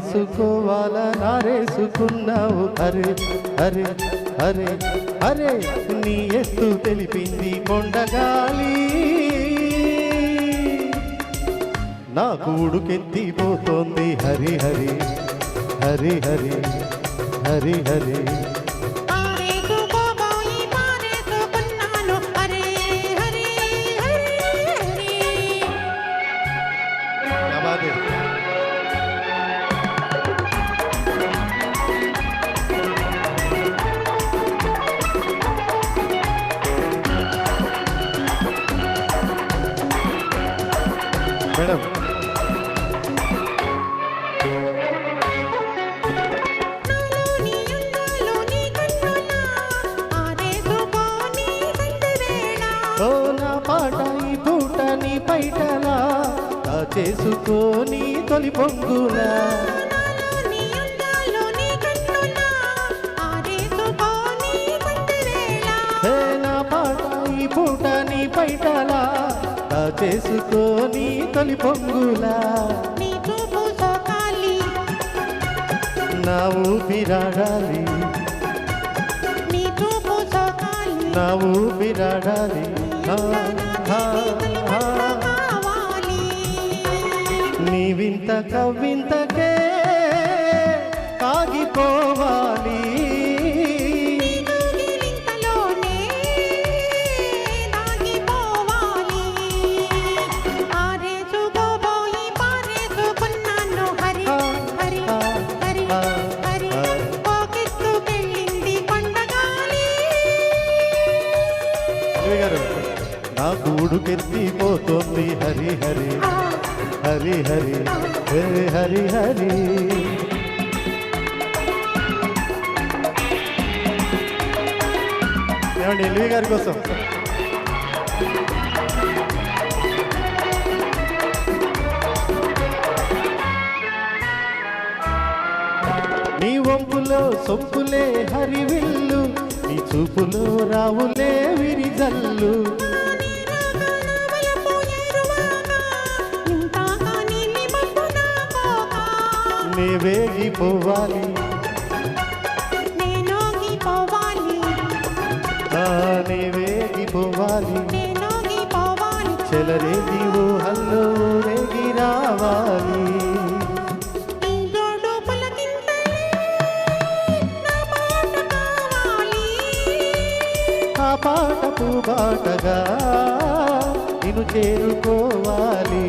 పారేసుకోవాలా నారేసుకున్నావు అరే అరే అరే అరే నీ ఎత్తు తెలిపింది కొండగాలి నాకు ఉడుకెత్తిపోతోంది హరి హరి హరి హరి హరి హరి మేడం ఓ నా పాట ఈ పూట నీ పైటలా చేసుకొని తొలి పొంగులా నా పాట ఈ పూట నీ పైటలా చేసుకొని తొలి పొంగులా నా ఊపిరాడాలి నా ఊపిరాడాలి నీ వింత కవ్వింతకే కాగిపోవాలి నాకు ఉడుకెత్తిపోతోంది హరి హరి హరి హరి హరి హరి హరి ఏమండి ఎల్వి గారి కోసం నీ వంపులో సొంపులే హరివిల్లు నీ చూపులో రావులే విరిజల్లు నే వేగిపోవాలి నే వేగిపోవాలి చెలరేగి ఊహల్లో రేగి రావాలి ఆ పాట పూబాటగా నిన్ను చేరుకోవాలి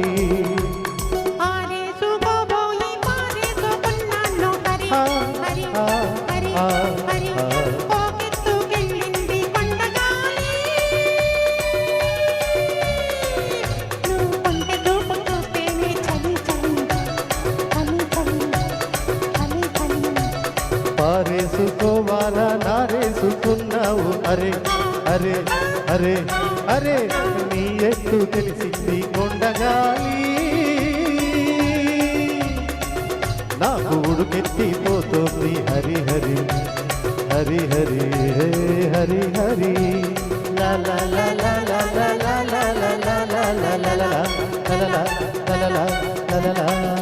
పారేసుకోవాలా నారేసుకున్నావు అరే అరే అరే అరే నీ ఎత్తు తెలిసింది కొండగాలి నాకు ఉడుకెత్తిపోతోంది హరి హరి హరి హరి హరి హరి లా లా లా లా లా లా లా లా లా లా లా లా లా లా లా లా లా లా లా